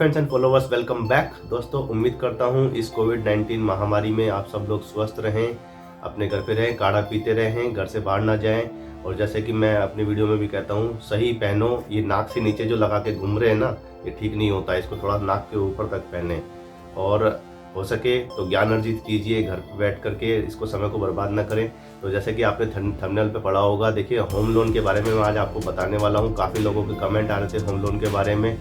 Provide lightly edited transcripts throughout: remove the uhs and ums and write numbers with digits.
Friends and followers, welcome back. दोस्तों, उम्मीद करता हूँ इस कोविड-19 महामारी में आप सब लोग स्वस्थ रहें, अपने घर पे रहें, काढ़ा पीते रहें, घर से बाहर ना जाएं। और जैसे कि मैं अपनी वीडियो में भी कहता हूँ, सही पहनो। ये नाक से नीचे जो लगा के घूम रहे हैं ना, ये ठीक नहीं होता है। इसको थोड़ा नाक के ऊपर तक पहने और हो सके तो ज्ञान अर्जित कीजिए घर पे बैठ करके, इसको समय को बर्बाद ना करें। तो जैसे कि आपने थंबनेल पे पढ़ा होगा, देखिए होम लोन के बारे में मैं आज आपको बताने वाला हूँ। काफ़ी लोगों के कमेंट आ रहे थे होम लोन के बारे में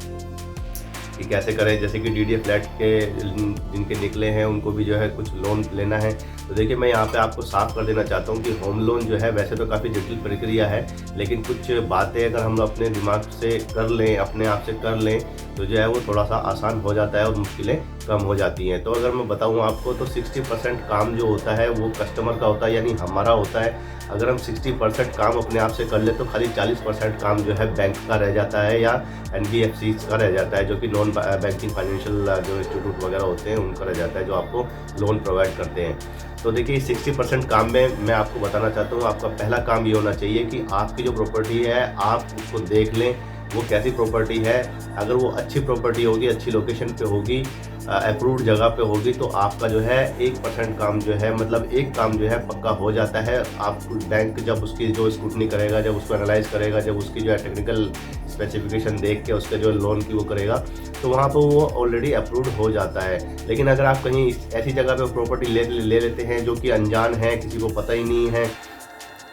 कि कैसे करें। जैसे कि डीडीए फ्लैट के जिनके निकले हैं उनको भी जो है कुछ लोन लेना है। तो देखिए, मैं यहाँ पे आपको साफ कर देना चाहता हूँ कि होम लोन जो है वैसे तो काफ़ी जटिल प्रक्रिया है, लेकिन कुछ बातें अगर हम अपने दिमाग से कर लें, अपने आप से कर लें, तो जो है वो थोड़ा सा आसान हो जाता है और मुश्किलें कम हो जाती हैं। तो अगर मैं बताऊँ आपको, तो 60% काम जो होता है वो कस्टमर का होता है, यानी हमारा होता है। अगर हम 60% काम अपने आप से कर ले तो खाली 40% काम जो है बैंक का रह जाता है या एनबीएफसी का रह जाता है, जो कि नॉन बैंकिंग फाइनेंशियल जो इंस्टीट्यूट वगैरह होते हैं उनका रह जाता है, जो आपको लोन प्रोवाइड करते हैं। तो देखिए, 60% काम में मैं आपको बताना चाहता हूँ, आपका पहला काम ये होना चाहिए कि आपकी जो प्रॉपर्टी है आप उसको देख लें, वो कैसी प्रॉपर्टी है। अगर वो अच्छी प्रॉपर्टी होगी, अच्छी लोकेशन पे होगी, अप्रूव्ड जगह पे होगी, तो आपका जो है 1% काम जो है, मतलब एक काम जो है पक्का हो जाता है। आप बैंक जब उसकी जो स्क्रूटनी करेगा, जब उसको एनालाइज करेगा, जब उसकी जो है टेक्निकल स्पेसिफिकेशन देख के उसके जो लोन की वो करेगा, तो वहाँ पर वो ऑलरेडी अप्रूव्ड हो जाता है। लेकिन अगर आप कहीं ऐसी जगह पे प्रॉपर्टी ले लेते हैं जो कि अनजान है, किसी को पता ही नहीं है,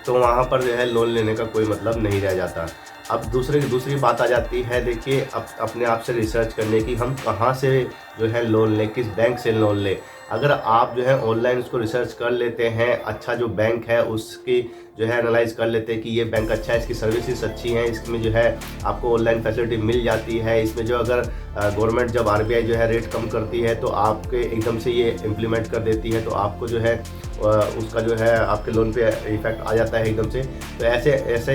तो वहाँ पर जो है लोन लेने का कोई मतलब नहीं रह जाता। अब दूसरी बात आ जाती है, देखिए, अपने आप से रिसर्च करने की, हम कहाँ से जो है लोन लें, किस बैंक से लोन लें। अगर आप जो है ऑनलाइन उसको रिसर्च कर लेते हैं, अच्छा जो बैंक है उसकी जो है एनालाइज कर लेते हैं कि ये बैंक अच्छा है, इसकी सर्विसेज अच्छी हैं, इसमें जो है आपको ऑनलाइन फैसिलिटी मिल जाती है। इसमें जो अगर गवर्नमेंट जब आरबीआई जो है रेट कम करती है तो आपके एकदम से ये इम्प्लीमेंट कर देती है, तो आपको जो है उसका जो है आपके लोन पे इफेक्ट आ जाता है एकदम से। तो ऐसे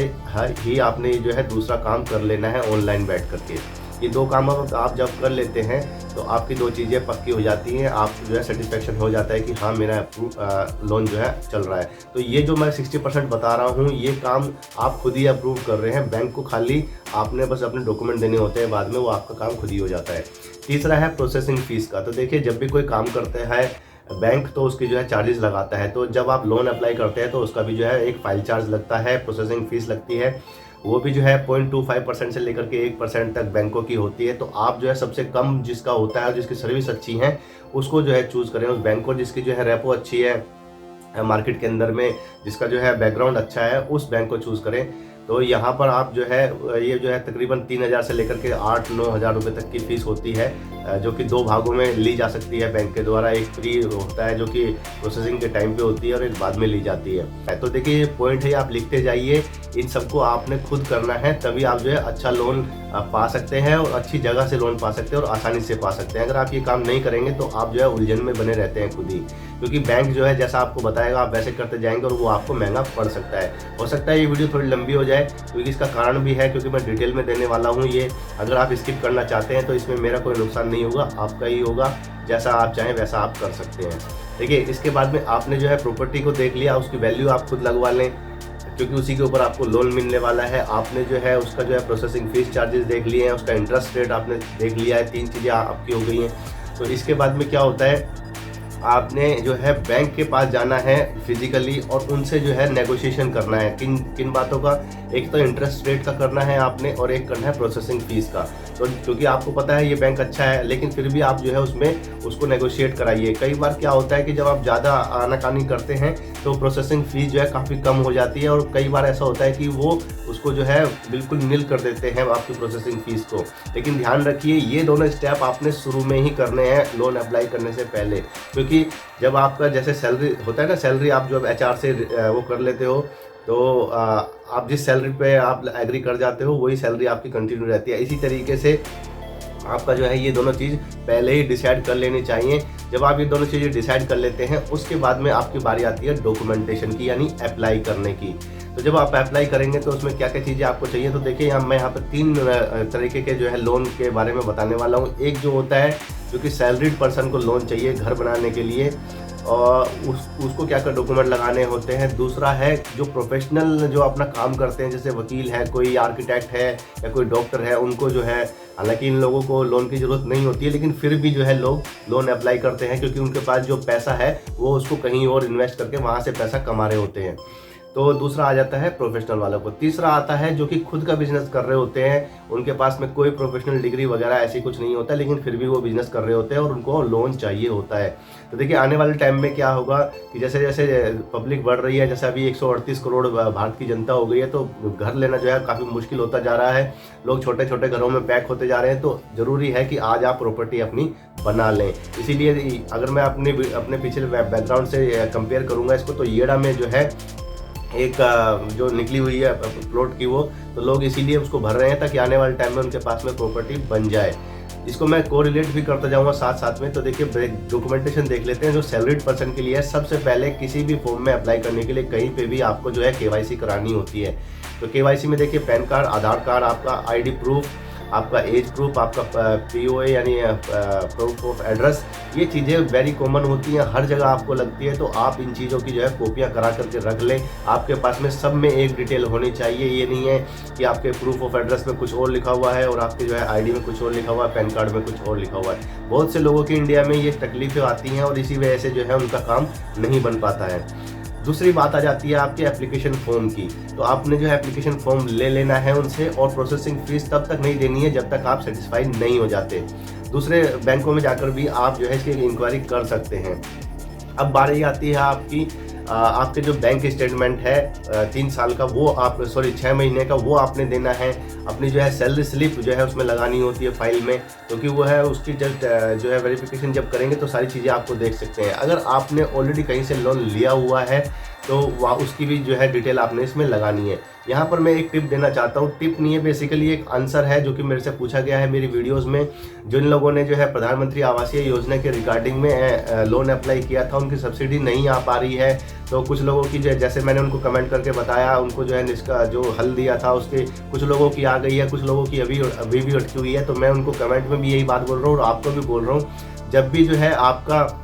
ही आपने जो है दूसरा काम कर लेना है ऑनलाइन बैठ करके। ये दो काम आप जब कर लेते हैं तो आपकी दो चीज़ें पक्की हो जाती हैं, आपको जो है सेटिस्फेक्शन हो जाता है कि हाँ, मेरा लोन जो है चल रहा है। तो ये जो मैं 60% बता रहा हूँ, ये काम आप खुद ही अप्रूव कर रहे हैं। बैंक को खाली आपने बस अपने डॉक्यूमेंट देने होते हैं, बाद में वो आपका काम खुद ही हो जाता है। तीसरा है प्रोसेसिंग फ़ीस का। तो देखिए, जब भी कोई काम करते हैं बैंक, तो उसकी जो है चार्जेस लगाता है। तो जब आप लोन अप्लाई करते हैं तो उसका भी जो है एक फाइल चार्ज लगता है, प्रोसेसिंग फ़ीस लगती है। वो भी जो है 0.25% से लेकर के 1% तक बैंकों की होती है। तो आप जो है सबसे कम जिसका होता है, जिसकी सर्विस अच्छी है, उसको जो है चूज़ करें, उस बैंक को, जिसकी जो है रेपो अच्छी है मार्केट के अंदर में, जिसका जो है बैकग्राउंड अच्छा है, उस बैंक को चूज़ करें। तो यहाँ पर आप जो है ये जो है तकरीबन 3,000 से लेकर के 8-9 हज़ार रुपये तक की फ़ीस होती है, जो कि दो भागों में ली जा सकती है बैंक के द्वारा। एक फ्री होता है जो कि प्रोसेसिंग के टाइम पे होती है, और एक बाद में ली जाती है। तो देखिए, ये पॉइंट है, आप लिखते जाइए। इन सबको आपने खुद करना है, तभी आप जो है अच्छा लोन पा सकते हैं और अच्छी जगह से लोन पा सकते हैं और आसानी से पा सकते हैं। अगर आप ये काम नहीं करेंगे तो आप जो है उलझन में बने रहते हैं खुद ही, क्योंकि बैंक जो है जैसा आपको बताएगा आप वैसे करते जाएंगे और वो आपको महंगा पड़ सकता है। हो सकता है ये वीडियो थोड़ी लंबी हो जाए, क्योंकि इसका कारण भी है, क्योंकि मैं डिटेल में देने वाला हूँ ये। अगर आप स्किप करना चाहते हैं तो इसमें मेरा कोई नुकसान नहीं होगा, आपका ही होगा। जैसा आप चाहें वैसा आप कर सकते हैं। देखिए, इसके बाद में आपने जो है प्रॉपर्टी को देख लिया, उसकी वैल्यू आप खुद लगवा लें, क्योंकि उसी के ऊपर आपको लोन मिलने वाला है। आपने जो है उसका जो है प्रोसेसिंग फीस चार्जेस देख लिए हैं, उसका इंटरेस्ट रेट आपने देख लिया है, 3 चीज़ें आपकी हो गई हैं। तो इसके बाद में क्या होता है, आपने जो है बैंक के पास जाना है फिजिकली और उनसे जो है नेगोशिएशन करना है। किन किन बातों का, एक तो इंटरेस्ट रेट का करना है आपने, और एक करना है प्रोसेसिंग फीस का। तो क्योंकि आपको पता है ये बैंक अच्छा है, लेकिन फिर भी आप जो है उसमें उसको नेगोशिएट कराइए। कई बार क्या होता है कि जब आप ज़्यादा आनाकानी करते हैं तो प्रोसेसिंग फीस जो है काफ़ी कम हो जाती है, और कई बार ऐसा होता है कि वो उसको जो है बिल्कुल नील कर देते हैं आपकी प्रोसेसिंग फीस को। लेकिन ध्यान रखिए, ये दोनों स्टेप आपने शुरू में ही करने हैं लोन अप्लाई करने से पहले, क्योंकि जब आपका जैसे सैलरी होता है ना, सैलरी आप जब एचआर से वो कर लेते हो, तो आप जिस सैलरी पे आप एग्री कर जाते हो वही सैलरी आपकी कंटिन्यू रहती है। इसी तरीके से आपका जो है ये दोनों चीज़ पहले ही डिसाइड कर लेनी चाहिए। जब आप ये दोनों चीज़ें डिसाइड कर लेते हैं, उसके बाद में आपकी बारी आती है डॉक्यूमेंटेशन की, यानी अप्लाई करने की। तो जब आप अप्लाई करेंगे तो उसमें क्या क्या चीज़ें आपको चाहिए, तो देखिए, मैं यहाँ पर 3 तरीके के जो है लोन के बारे में बताने वाला हूँ। एक जो होता है, जो कि सैलरीड पर्सन को लोन चाहिए घर बनाने के लिए, और उसको क्या क्या डॉक्यूमेंट लगाने होते हैं। दूसरा है जो प्रोफेशनल जो अपना काम करते हैं, जैसे वकील है, कोई आर्किटेक्ट है या कोई डॉक्टर है, उनको जो है, हालांकि इन लोगों को लोन की ज़रूरत नहीं होती है, लेकिन फिर भी जो है लोग लोन अप्लाई करते हैं, क्योंकि उनके पास जो पैसा है वो उसको कहीं और इन्वेस्ट करके वहाँ से पैसा कमा रहे होते हैं। तो दूसरा आ जाता है प्रोफेशनल वालों को। तीसरा आता है जो कि खुद का बिजनेस कर रहे होते हैं, उनके पास में कोई प्रोफेशनल डिग्री वगैरह ऐसी कुछ नहीं होता, लेकिन फिर भी वो बिजनेस कर रहे होते हैं और उनको लोन चाहिए होता है। तो देखिए आने वाले टाइम में क्या होगा कि जैसे जैसे पब्लिक बढ़ रही है, जैसे अभी 138 करोड़ भारत की जनता हो गई है, तो घर लेना जो है काफ़ी मुश्किल होता जा रहा है। लोग छोटे छोटे घरों में पैक होते जा रहे हैं, तो ज़रूरी है कि आज आप प्रॉपर्टी अपनी बना लें। इसीलिए अगर मैं अपने पिछले बैकग्राउंड से कंपेयर करूँगा इसको, तो येड़ा में जो है एक जो निकली हुई है प्लॉट की, वो तो लोग इसीलिए उसको भर रहे हैं ताकि आने वाले टाइम में उनके पास में प्रॉपर्टी बन जाए। इसको मैं कोरिलेट भी करता जाऊंगा साथ साथ में। तो देखिए डॉक्यूमेंटेशन देख लेते हैं जो सैलरीड पर्सन के लिए है। सबसे पहले किसी भी फॉर्म में अप्लाई करने के लिए कहीं पे भी आपको जो है KYC करानी होती है। तो KYC में देखिए पैन कार्ड, आधार कार्ड, आपका ID प्रूफ, आपका एज प्रूफ, आपका POA यानी प्रूफ ऑफ एड्रेस, ये चीज़ें वेरी कॉमन होती हैं, हर जगह आपको लगती है। तो आप इन चीज़ों की जो है कॉपियाँ करा करके रख लें। आपके पास में सब में एक डिटेल होनी चाहिए। ये नहीं है कि आपके प्रूफ ऑफ एड्रेस में कुछ और लिखा हुआ है और आपके जो है ID में कुछ और लिखा हुआ है, पैन कार्ड में कुछ और लिखा हुआ है। बहुत से लोगों की इंडिया में ये तकलीफें आती हैं और इसी वजह से जो है उनका काम नहीं बन पाता है। दूसरी बात आ जाती है आपके एप्लीकेशन फॉर्म की। तो आपने जो है एप्लीकेशन फॉर्म ले लेना है उनसे, और प्रोसेसिंग फीस तब तक नहीं देनी है जब तक आप सेटिस्फाइड नहीं हो जाते। दूसरे बैंकों में जाकर भी आप जो है इसकी इंक्वायरी कर सकते हैं। अब बारी आती है आपके जो बैंक स्टेटमेंट है 3 साल का, वो 6 महीने का, वो आपने देना है। अपनी जो है सैलरी स्लिप जो है उसमें लगानी होती है फाइल में, क्योंकि वो है उसकी जब जो है वेरिफिकेशन जब करेंगे तो सारी चीज़ें आपको देख सकते हैं। अगर आपने ऑलरेडी कहीं से लोन लिया हुआ है तो वह उसकी भी जो है डिटेल आपने इसमें लगानी है। यहाँ पर मैं एक टिप देना चाहता हूँ। टिप नहीं है, बेसिकली एक आंसर है जो कि मेरे से पूछा गया है मेरी वीडियोस में। जिन लोगों ने जो है प्रधानमंत्री आवासीय योजना के रिगार्डिंग में लोन अप्लाई किया था, उनकी सब्सिडी नहीं आ पा रही है। तो कुछ लोगों की जो जैसे मैंने उनको कमेंट करके बताया, उनको जो है इसका जो हल दिया था उसके कुछ लोगों की आ गई है, कुछ लोगों की अभी भी अटकी हुई है। तो मैं उनको कमेंट में भी यही बात बोल रहा हूँ और आपको भी बोल रहा हूँ, जब भी जो है आप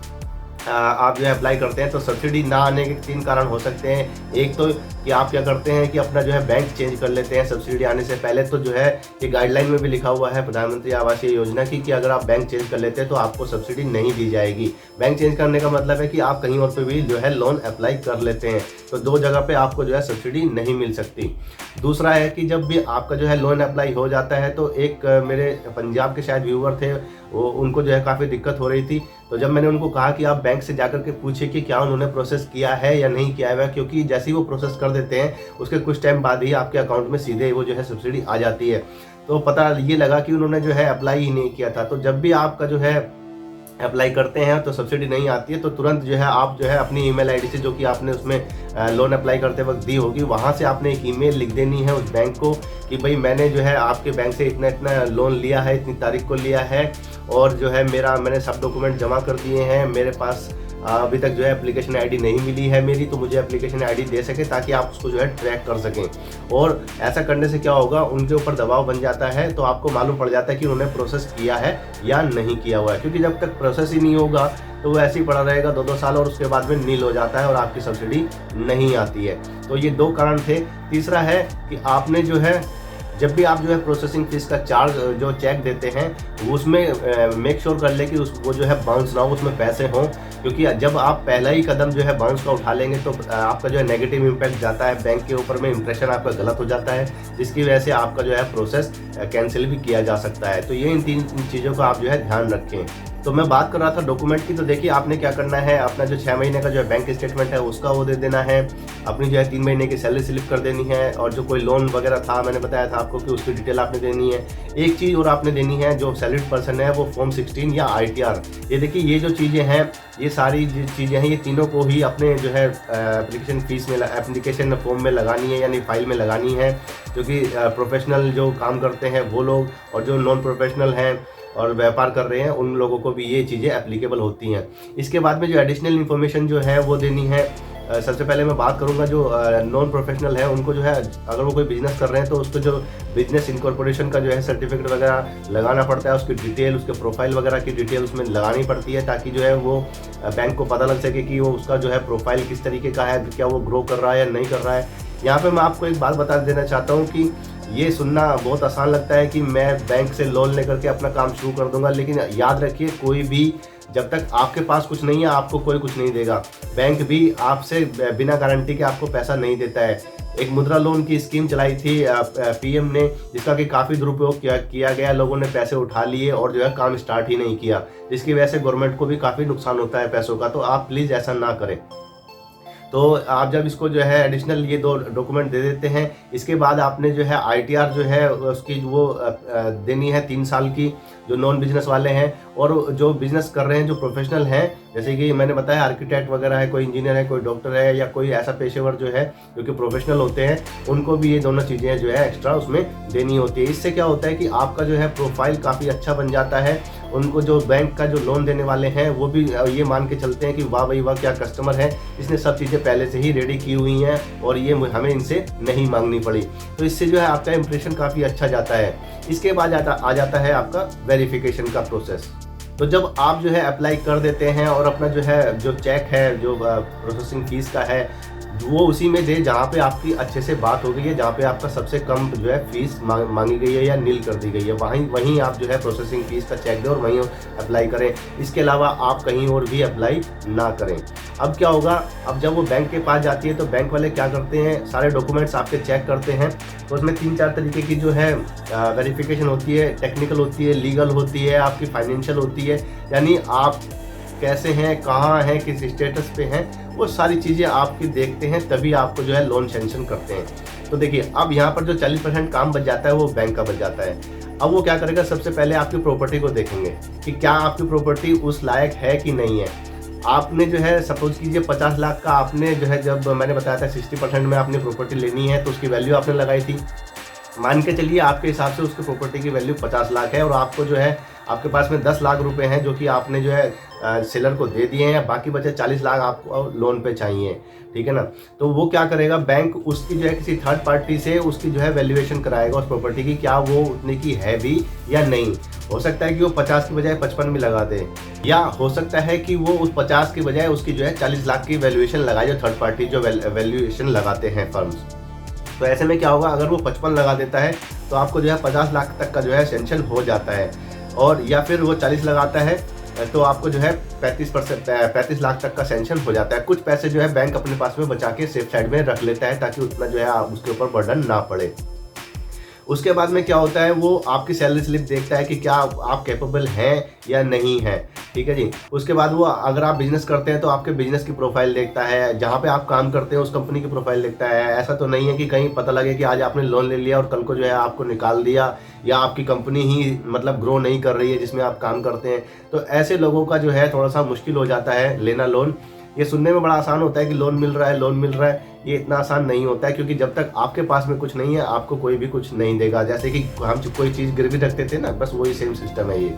जो है अप्लाई करते हैं तो सब्सिडी ना आने के 3 कारण हो सकते हैं। एक तो कि आप क्या करते हैं कि अपना जो है बैंक चेंज कर लेते हैं सब्सिडी आने से पहले। तो जो है ये गाइडलाइन में भी लिखा हुआ है प्रधानमंत्री आवासीय योजना की कि अगर आप बैंक चेंज कर लेते हैं तो आपको सब्सिडी नहीं दी जाएगी। बैंक चेंज करने का मतलब है कि आप कहीं और पे भी जो है लोन अप्लाई कर लेते हैं, तो 2 जगह पे आपको जो है सब्सिडी नहीं मिल सकती। दूसरा है कि जब भी आपका जो है लोन अप्लाई हो जाता है, तो एक मेरे पंजाब के शायद व्यूवर थे, उनको जो है काफ़ी दिक्कत हो रही थी। तो जब मैंने उनको कहा कि आप बैंक से जाकर के पूछिए कि क्या उन्होंने प्रोसेस किया है या नहीं किया है, क्योंकि जैसे ही वो प्रोसेस कर देते हैं उसके कुछ टाइम बाद ही आपके अकाउंट में सीधे वो जो है सब्सिडी आ जाती है। तो पता ये लगा कि उन्होंने जो है अप्लाई ही नहीं किया था। तो जब भी आपका जो है अप्लाई करते हैं तो सब्सिडी नहीं आती है, तो तुरंत जो है आप जो है अपनी ईमेल आईडी से जो कि आपने उसमें लोन अप्लाई करते वक्त दी होगी, वहाँ से आपने एक ईमेल लिख देनी है उस बैंक को कि भाई मैंने जो है आपके बैंक से इतना इतना लोन लिया है, इतनी तारीख को लिया है, और जो है मैंने सब डॉक्यूमेंट जमा कर दिए हैं, मेरे पास अभी तक जो है एप्लीकेशन आईडी नहीं मिली है मेरी, तो मुझे एप्लीकेशन आईडी दे सके ताकि आप उसको जो है ट्रैक कर सकें। और ऐसा करने से क्या होगा, उनके ऊपर दबाव बन जाता है, तो आपको मालूम पड़ जाता है कि उन्होंने प्रोसेस किया है या नहीं किया हुआ है। क्योंकि जब तक प्रोसेस ही नहीं होगा तो वो ऐसे ही पड़ा रहेगा 2-2 साल, और उसके बाद में नील हो जाता है और आपकी सब्सिडी नहीं आती है। तो ये 2 कारण थे। तीसरा है कि आपने जो है जब भी आप जो है प्रोसेसिंग फीस का चार्ज जो चेक देते हैं उसमें मेक श्योर कर ले कि वो जो है बाउंस ना हो, उसमें पैसे हों। क्योंकि जब आप पहला ही कदम जो है बाउंस का उठा लेंगे तो आपका जो है नेगेटिव इम्पैक्ट जाता है बैंक के ऊपर में, इंप्रेशन आपका गलत हो जाता है, जिसकी वजह से आपका जो है प्रोसेस कैंसिल भी किया जा सकता है। तो ये इन 3 चीज़ों का आप जो है ध्यान रखें। तो मैं बात कर रहा था डॉक्यूमेंट की। तो देखिए आपने क्या करना है, अपना जो 6 महीने का जो है बैंक स्टेटमेंट है उसका वो दे देना है, अपनी जो है 3 महीने की सैलरी स्लिप कर देनी है, और जो कोई लोन वगैरह था मैंने बताया था आपको कि उसकी डिटेल आपने देनी है। एक चीज़ और आपने देनी है, जो सैलरीड पर्सन है वो फॉर्म 16 या ITR। ये देखिए ये जो चीज़ें हैं, ये सारी चीज़ें हैं, ये तीनों को ही अपने जो है एप्लीकेशन फॉर्म में लगानी है, यानी फाइल में लगानी है। क्योंकि प्रोफेशनल जो काम करते हैं वो लोग, और जो नॉन प्रोफेशनल हैं और व्यापार कर रहे हैं, उन लोगों को भी ये चीज़ें एप्लीकेबल होती हैं। इसके बाद में जो एडिशनल इन्फॉर्मेशन जो है वो देनी है, सबसे पहले मैं बात करूंगा जो नॉन प्रोफेशनल है उनको जो है, अगर वो कोई बिजनेस कर रहे हैं तो उसको जो बिजनेस इनकॉर्पोरेशन का जो है सर्टिफिकेट वगैरह लगाना पड़ता है, उसकी डिटेल, उसके प्रोफाइल वगैरह की डिटेल उसमें लगानी पड़ती है, ताकि जो है वो बैंक को पता लग सके कि वो उसका जो है प्रोफाइल किस तरीके का है, क्या वो ग्रो कर रहा है या नहीं कर रहा है। यहाँ पे मैं आपको एक बात बता देना चाहता हूँ कि ये सुनना बहुत आसान लगता है कि मैं बैंक से लोन लेकर के अपना काम शुरू कर दूंगा, लेकिन याद रखिए कोई भी जब तक आपके पास कुछ नहीं है आपको कोई कुछ नहीं देगा। बैंक भी आपसे बिना गारंटी के आपको पैसा नहीं देता है। एक मुद्रा लोन की स्कीम चलाई थी पीएम ने, जिसका कि काफ़ी दुरुपयोग किया गया, लोगों ने पैसे उठा लिए और जो है काम स्टार्ट ही नहीं किया, जिसकी वजह से गवर्नमेंट को भी काफ़ी नुकसान होता है पैसों का। तो आप प्लीज़ ऐसा ना करें। तो आप जब इसको जो है एडिशनल ये 2 डॉक्यूमेंट दे देते हैं, इसके बाद आपने जो है ITR जो है उसकी वो देनी है 3 साल की, जो नॉन बिजनेस वाले हैं। और जो बिजनेस कर रहे हैं, जो प्रोफेशनल हैं, जैसे कि मैंने बताया आर्किटेक्ट वगैरह है, कोई इंजीनियर है, कोई डॉक्टर है, या कोई ऐसा पेशेवर जो है जो कि प्रोफेशनल होते हैं, उनको भी ये दोनों चीज़ें जो है एक्स्ट्रा उसमें देनी होती है। इससे क्या होता है कि आपका जो है प्रोफाइल काफ़ी अच्छा बन जाता है। उनको जो बैंक का जो लोन देने वाले हैं वो भी ये मान के चलते हैं कि वाह भाई वाह क्या कस्टमर है, इसने सब चीज़ें पहले से ही रेडी की हुई हैं और ये हमें इनसे नहीं मांगनी पड़ी। तो इससे जो है आपका इंप्रेशन काफ़ी अच्छा जाता है। इसके बाद आ जाता है आपका वेरिफिकेशन का प्रोसेस। तो जब आप जो है अप्लाई कर देते हैं और अपना जो है जो चेक है, जो प्रोसेसिंग फीस का है, वो उसी में दे जहाँ पे आपकी अच्छे से बात हो गई है, जहाँ पे आपका सबसे कम जो है फीस मांगी गई है या नील कर दी गई है, वहीं आप जो है प्रोसेसिंग फीस का चेक दें और वहीं अप्लाई करें। इसके अलावा आप कहीं और भी अप्लाई ना करें। अब क्या होगा, अब जब वो बैंक के पास जाती है तो बैंक वाले क्या करते हैं, सारे डॉक्यूमेंट्स आपके चेक करते हैं। तो उसमें 3-4 तरीके की जो है वेरिफिकेशन होती है, टेक्निकल होती है, लीगल होती है, आपकी फाइनेंशियल होती है, यानी आप कैसे हैं, कहाँ हैं, किस स्टेटस पे हैं, वो सारी चीज़ें आपकी देखते हैं, तभी आपको जो है लोन सैंक्शन करते हैं। तो देखिए अब यहाँ पर जो 40% काम बच जाता है वो बैंक का बच जाता है। अब वो क्या करेगा, सबसे पहले आपकी प्रॉपर्टी को देखेंगे कि क्या आपकी प्रॉपर्टी उस लायक है कि नहीं है। आपने जो है सपोज कीजिए 50 लाख का आपने जो है, जब मैंने बताया था 60% में आपने प्रॉपर्टी लेनी है तो उसकी वैल्यू आपने लगाई थी। मान के चलिए आपके हिसाब से उसकी प्रॉपर्टी की वैल्यू 50 लाख है और आपको जो है आपके पास में 10 लाख रुपए हैं जो कि आपने जो है सेलर को दे दिए हैं, बाकी बचे 40 लाख आपको लोन पे चाहिए, ठीक है ना। तो वो क्या करेगा, बैंक उसकी जो है किसी थर्ड पार्टी से उसकी जो है वैल्यूएशन कराएगा उस प्रॉपर्टी की, क्या वो उतने की है भी या नहीं। हो सकता है कि वो 50 की बजाय 55 में लगा दे, या हो सकता है कि वो उस 50 की बजाय उसकी जो है 40 लाख की वैल्यूएशन लगाए, जो थर्ड पार्टी जो वैल्यूएशन लगाते हैं फर्म्स। तो ऐसे में क्या होगा, अगर वो 55 लगा देता है तो आपको जो है 50 लाख तक का जो है सैंक्शन हो जाता है, और या फिर वो 40 लगाता है तो आपको जो है 35 लाख तक का सैंक्शन हो जाता है। कुछ पैसे जो है बैंक अपने पास में बचा के सेफ साइड में रख लेता है ताकि उतना जो है उसके ऊपर बर्डन ना पड़े। उसके बाद में क्या होता है, वो आपकी सैलरी स्लिप देखता है कि क्या आप कैपेबल हैं या नहीं है, ठीक है जी। उसके बाद वो अगर आप बिजनेस करते हैं तो आपके बिजनेस की प्रोफाइल देखता है, जहाँ पे आप काम करते हैं उस कंपनी की प्रोफाइल देखता है। ऐसा तो नहीं है कि कहीं पता लगे कि आज आपने लोन ले लिया और कल को जो है आपको निकाल दिया, या आपकी कंपनी ही मतलब ग्रो नहीं कर रही है जिसमें आप काम करते हैं। तो ऐसे लोगों का जो है थोड़ा सा मुश्किल हो जाता है लेना लोन। ये सुनने में बड़ा आसान होता है कि लोन मिल रहा है, लोन मिल रहा है, ये इतना आसान नहीं होता है, क्योंकि जब तक आपके पास में कुछ नहीं है आपको कोई भी कुछ नहीं देगा। जैसे कि हम कोई चीज़ गिरवी रखते थे ना, बस वही सेम सिस्टम है ये।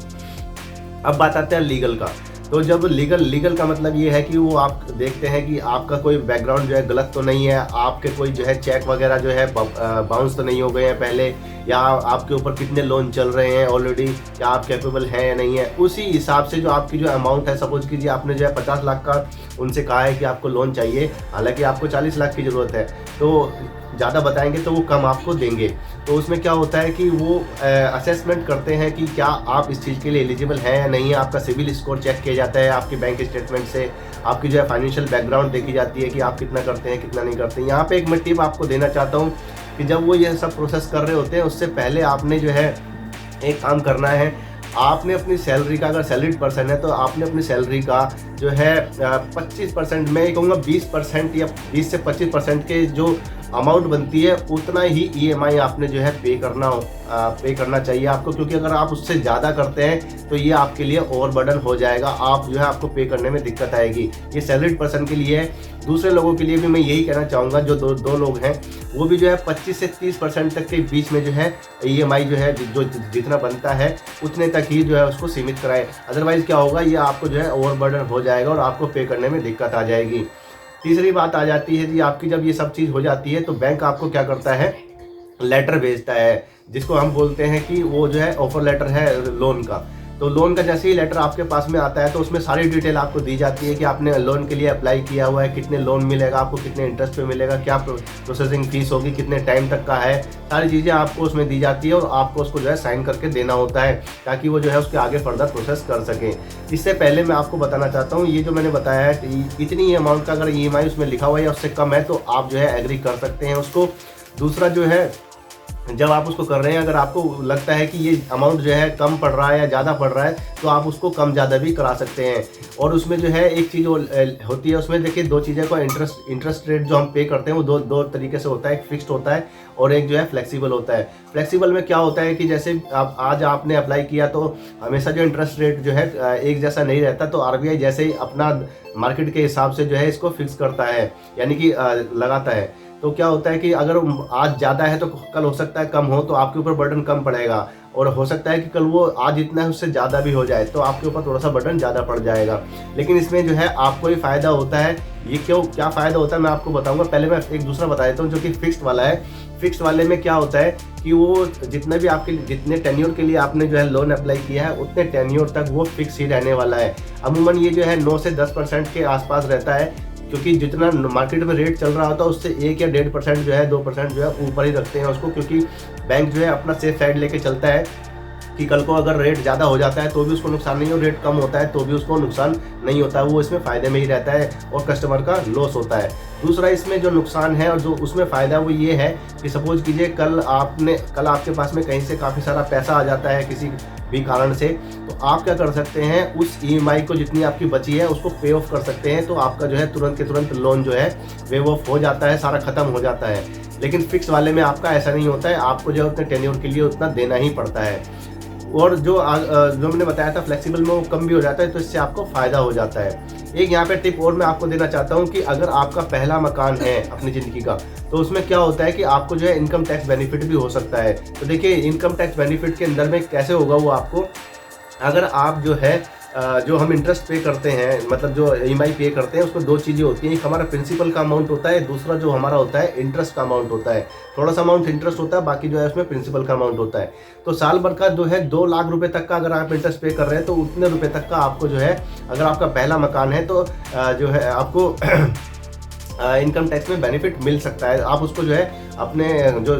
अब बात आते हैं लीगल का। तो जब लीगल का मतलब ये है कि वो आप देखते हैं कि आपका कोई बैकग्राउंड जो है गलत तो नहीं है, आपके कोई जो है चेक वगैरह जो है बाउंस तो नहीं हो गए हैं पहले, या आपके ऊपर कितने लोन चल रहे हैं ऑलरेडी, या आप कैपेबल हैं या नहीं है। उसी हिसाब से जो आपकी जो अमाउंट है, सपोज कीजिए आपने जो है 50 लाख का उनसे कहा है कि आपको लोन चाहिए, हालांकि आपको 40 लाख की ज़रूरत है, तो ज़्यादा बताएंगे तो वो कम आपको देंगे। तो उसमें क्या होता है कि वो असेसमेंट करते हैं कि क्या आप इस चीज़ के लिए एलिजिबल हैं या नहीं है। आपका सिविल स्कोर चेक किया जाता है, आपके बैंक स्टेटमेंट से आपकी जो है फाइनेंशियल बैकग्राउंड देखी जाती है कि आप कितना करते हैं कितना नहीं करते हैं। यहाँ पे एक मैं टिप आपको देना चाहता हूँ कि जब वो ये सब प्रोसेस कर रहे होते हैं उससे पहले आपने जो है एक काम करना है, आपने अपनी सैलरी का, अगर सैलरीड पर्सन है तो आपने अपनी सैलरी का जो है 25%, मैं कहूँगा 20% या 20 से 25% के जो अमाउंट बनती है उतना ही EMI आपने जो है पे करना चाहिए आपको, क्योंकि अगर आप उससे ज़्यादा करते हैं तो ये आपके लिए ओवर बर्डन हो जाएगा, आप जो है आपको पे करने में दिक्कत आएगी। ये सैलरीड पर्सन के लिए है। दूसरे लोगों के लिए भी मैं यही कहना चाहूँगा, जो दो लोग हैं वो भी जो है 25 से 30% तक के बीच में जो है EMI जो है जो जितना बनता है उतने तक ही जो है उसको सीमित कराएं। अदरवाइज़ क्या होगा, ये आपको जो है ओवर बर्डन हो जाएगा और आपको पे करने में दिक्कत आ जाएगी। तीसरी बात आ जाती है जी, आपकी जब ये सब चीज़ हो जाती है तो बैंक आपको क्या करता है, लेटर भेजता है, जिसको हम बोलते हैं कि वो जो है ऑफर लेटर है लोन का। तो लोन का जैसे ही लेटर आपके पास में आता है तो उसमें सारी डिटेल आपको दी जाती है कि आपने लोन के लिए अप्लाई किया हुआ है, कितने लोन मिलेगा आपको, कितने इंटरेस्ट पे मिलेगा, क्या प्रोसेसिंग फीस होगी, कितने टाइम तक का है, सारी चीज़ें आपको उसमें दी जाती है और आपको उसको जो है साइन करके देना होता है ताकि वो जो है उसके आगे फर्दर प्रोसेस कर सकें। इससे पहले मैं आपको बताना चाहता हूँ, ये जो मैंने बताया है इतनी अमाउंट का अगर EMI उसमें लिखा हुआ है या उससे कम है तो आप जो है एग्री कर सकते हैं उसको। दूसरा जो है, जब आप उसको कर रहे हैं, अगर आपको लगता है कि ये अमाउंट जो है कम पड़ रहा है या ज़्यादा पड़ रहा है तो आप उसको कम ज़्यादा भी करा सकते हैं। और उसमें जो है एक चीज़ होती है, उसमें देखिए दो चीज़ें को इंटरेस्ट रेट जो हम पे करते हैं वो दो तरीके से होता है, एक फिक्स्ड होता है और एक जो है फ्लेक्सिबल होता है। फ्लेक्सिबल में क्या होता है कि जैसे आज आपने अप्लाई किया तो हमेशा जो इंटरेस्ट रेट जो है एक जैसा नहीं रहता, तो RBI जैसे ही अपना मार्केट के हिसाब से जो है इसको फिक्स करता है, यानी कि लगाता है। तो क्या होता है कि अगर आज ज़्यादा है तो कल हो सकता है कम हो, तो आपके ऊपर बर्डन कम पड़ेगा, और हो सकता है कि कल वो आज इतना है उससे ज़्यादा भी हो जाए तो आपके ऊपर थोड़ा सा बर्डन ज़्यादा पड़ जाएगा। लेकिन इसमें जो है आपको ही फ़ायदा होता है। ये क्या फ़ायदा होता है मैं आपको बताऊंगा। पहले मैं एक दूसरा बता देता हूँ जो कि फिक्स्ड वाला है। फिक्स्ड वाले में क्या होता है कि वो जितने टेन्योर के लिए आपने जो है लोन अप्लाई किया है उतने टेन्योर तक वो फिक्स ही रहने वाला है। अमूमन ये जो है 9 से 10% के आसपास रहता है, क्योंकि जितना मार्केट में रेट चल रहा होता है उससे 1 या 1.5% जो है 2% जो है ऊपर ही रखते हैं उसको, क्योंकि बैंक जो है अपना सेफ साइड लेके चलता है कि कल को अगर रेट ज़्यादा हो जाता है तो भी उसको नुकसान नहीं, और रेट कम होता है तो भी उसको नुकसान नहीं होता है, वो इसमें फ़ायदे में ही रहता है और कस्टमर का लॉस होता है। दूसरा इसमें जो नुकसान है और जो उसमें फ़ायदा वो ये है कि सपोज कीजिए कल आपके पास में कहीं से काफ़ी सारा पैसा आ जाता है किसी भी कारण से, तो आप क्या कर सकते हैं, उस EMI को जितनी आपकी बची है उसको पे ऑफ कर सकते हैं, तो आपका जो है तुरंत के तुरंत लोन जो है वेव ऑफ हो जाता है, सारा ख़त्म हो जाता है। लेकिन फिक्स वाले में आपका ऐसा नहीं होता है, आपको जो है उतने टेन्योर के लिए उतना देना ही पड़ता है। और जो मैंने बताया था फ्लेक्सिबल में वो कम भी हो जाता है, तो इससे आपको फ़ायदा हो जाता है। एक यहाँ पे टिप और मैं आपको देना चाहता हूँ कि अगर आपका पहला मकान है अपनी ज़िंदगी का, तो उसमें क्या होता है कि आपको जो है इनकम टैक्स बेनिफिट भी हो सकता है। तो देखिए इनकम टैक्स बेनिफिट के अंदर में कैसे होगा वो आपको, अगर आप जो है जो हम इंटरेस्ट पे करते हैं, मतलब जो EMI पे करते हैं, उसमें दो चीज़ें होती हैं। एक हमारा प्रिंसिपल का अमाउंट होता है, दूसरा जो हमारा होता है इंटरेस्ट का अमाउंट होता है। थोड़ा सा अमाउंट इंटरेस्ट होता है, बाकी जो है उसमें प्रिंसिपल का अमाउंट होता है। तो साल भर का जो है 2 लाख रुपए तक का अगर आप इंटरेस्ट पे कर रहे हैं तो उतने रुपए तक का आपको जो है, अगर आपका पहला मकान है तो जो है आपको इनकम टैक्स में बेनिफिट मिल सकता है। आप उसको जो है अपने जो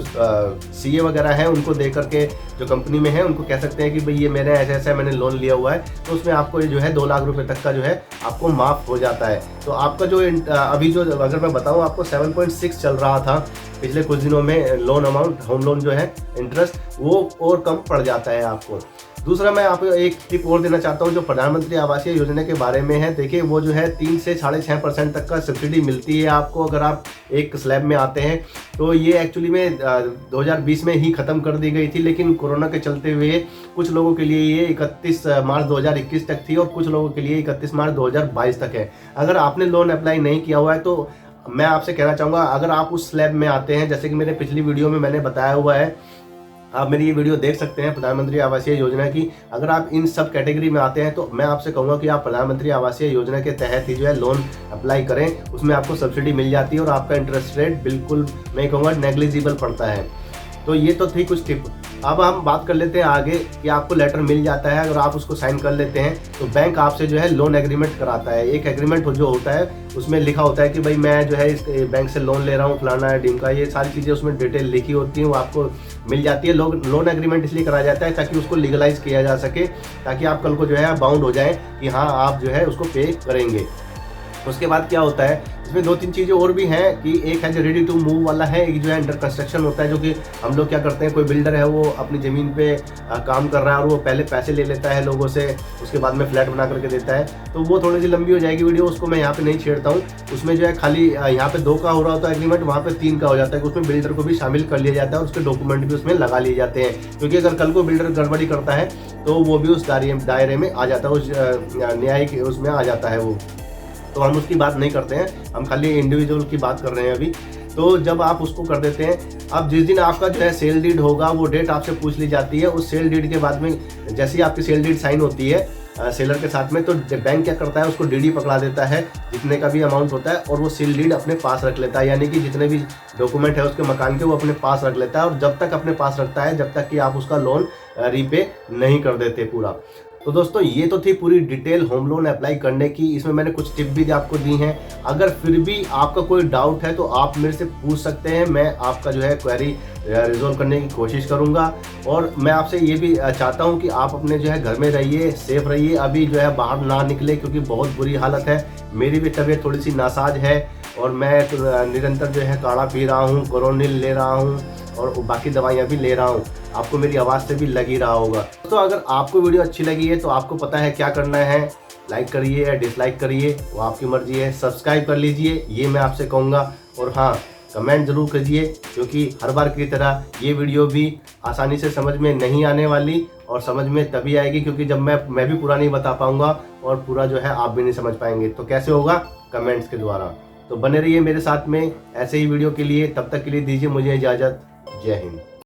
CA वगैरह हैं उनको दे करके, जो कंपनी में है उनको कह सकते हैं कि भाई ये मैंने ऐसा मैंने लोन लिया हुआ है, तो उसमें आपको ये जो है 2 लाख रुपए तक का जो है आपको माफ़ हो जाता है। तो आपका जो अभी जो अगर मैं बताऊँ आपको 7.6 चल रहा था पिछले कुछ दिनों में लोन अमाउंट, होम लोन जो है इंटरेस्ट, वो और कम पड़ जाता है आपको। दूसरा मैं आपको एक टिप और देना चाहता हूँ जो प्रधानमंत्री आवासीय योजना के बारे में है। देखिए वो जो है 3 से 6.5% तक का सब्सिडी मिलती है आपको अगर आप एक स्लैब में आते हैं। तो ये एक्चुअली में 2020 में ही ख़त्म कर दी गई थी, लेकिन कोरोना के चलते हुए कुछ लोगों के लिए ये 31 मार्च 2021 तक थी और कुछ लोगों के लिए 31 मार्च 2022 तक है। अगर आपने लोन अप्लाई नहीं किया हुआ है तो मैं आपसे कहना चाहूँगा, अगर आप उस स्लैब में आते हैं, जैसे कि मेरे पिछली वीडियो में मैंने बताया हुआ है, आप मेरी ये वीडियो देख सकते हैं प्रधानमंत्री आवासीय योजना की। अगर आप इन सब कैटेगरी में आते हैं तो मैं आपसे कहूँगा कि आप प्रधानमंत्री आवासीय योजना के तहत ही जो है लोन अप्लाई करें, उसमें आपको सब्सिडी मिल जाती है और आपका इंटरेस्ट रेट बिल्कुल मैं कहूँगा नेग्लिजिबल पड़ता है। तो ये तो थी कुछ टिप। अब हम बात कर लेते हैं आगे कि आपको लेटर मिल जाता है, अगर आप उसको साइन कर लेते हैं तो बैंक आपसे जो है लोन एग्रीमेंट कराता है। एक एग्रीमेंट जो होता है उसमें लिखा होता है कि भाई मैं जो है इस बैंक से लोन ले रहा हूँ, फलाना है ढिमका, ये सारी चीज़ें उसमें डिटेल लिखी होती हैं, वो आपको मिल जाती है। लोन एग्रीमेंट इसलिए कराया जाता है ताकि उसको लीगलाइज किया जा सके, ताकि आप कल को जो है बाउंड हो जाए कि हाँ आप जो है उसको पे करेंगे। उसके बाद क्या होता है, इसमें 2-3 चीज़ें और भी हैं कि एक है जो रेडी टू मूव वाला है, एक जो है अंडर कंस्ट्रक्शन होता है, जो कि हम लोग क्या करते हैं, कोई बिल्डर है वो अपनी ज़मीन पे काम कर रहा है और वो पहले पैसे ले लेता है लोगों से, उसके बाद में फ्लैट बना करके देता है। तो वो थोड़ी सी लंबी हो जाएगी वीडियो, उसको मैं यहाँ पे नहीं छेड़ता हूँ। उसमें जो है खाली यहाँ पे 2 का हो रहा होता है एग्रीमेंट, वहाँ पे 3 का हो जाता है, उसमें बिल्डर को भी शामिल कर लिया जाता है और उसके डॉक्यूमेंट भी उसमें लगा लिए जाते हैं, क्योंकि अगर कल को बिल्डर गड़बड़ी करता है तो वो भी उस दायरे में आ जाता है, उस न्यायिक उसमें आ जाता है वो। तो हम उसकी बात नहीं करते हैं, हम खाली इंडिविजुअल की बात कर रहे हैं अभी। तो जब आप उसको कर देते हैं, अब जिस दिन आपका जो है सेल डीड होगा वो डेट आपसे पूछ ली जाती है। उस सेल डीड के बाद में जैसे ही आपकी सेल डीड साइन होती है, सेलर के साथ में, तो बैंक क्या करता है उसको डीडी पकड़ा देता है जितने का भी अमाउंट होता है, और वो सील डीड अपने पास रख लेता है, यानी कि जितने भी डॉक्यूमेंट है उसके मकान के वो अपने पास रख लेता है, और जब तक अपने पास रखता है जब तक कि आप उसका लोन रीपे नहीं कर देते पूरा। तो दोस्तों ये तो थी पूरी डिटेल होम लोन अप्लाई करने की। इसमें मैंने कुछ टिप भी आपको दी हैं। अगर फिर भी आपका कोई डाउट है तो आप मेरे से पूछ सकते हैं, मैं आपका जो है क्वेरी रिजॉल्व करने की कोशिश करूंगा। और मैं आपसे ये भी चाहता हूं कि आप अपने जो है घर में रहिए, सेफ रहिए, अभी जो है बाहर ना निकले क्योंकि बहुत बुरी हालत है। मेरी भी तबीयत थोड़ी सी नासाज है और मैं तो निरंतर जो है काढ़ा पी रहा हूँ, कोरोनिल ले रहा हूँ और बाकी दवाइयाँ भी ले रहा हूँ। आपको मेरी आवाज़ से भी लग ही रहा होगा। तो अगर आपको वीडियो अच्छी लगी है तो आपको पता है क्या करना है, लाइक करिए या डिसलाइक करिए, वो आपकी मर्जी है। सब्सक्राइब कर लीजिए, ये मैं आपसे कहूँगा। और हाँ, कमेंट ज़रूर कीजिए, क्योंकि हर बार की तरह ये वीडियो भी आसानी से समझ में नहीं आने वाली, और समझ में तभी आएगी क्योंकि जब मैं भी पूरा नहीं बता पाऊँगा और पूरा जो है आप भी नहीं समझ पाएंगे। तो कैसे होगा? कमेंट्स के द्वारा। तो बने रहिए मेरे साथ में ऐसे ही वीडियो के लिए। तब तक के लिए दीजिए मुझे इजाज़त। जय हिंद।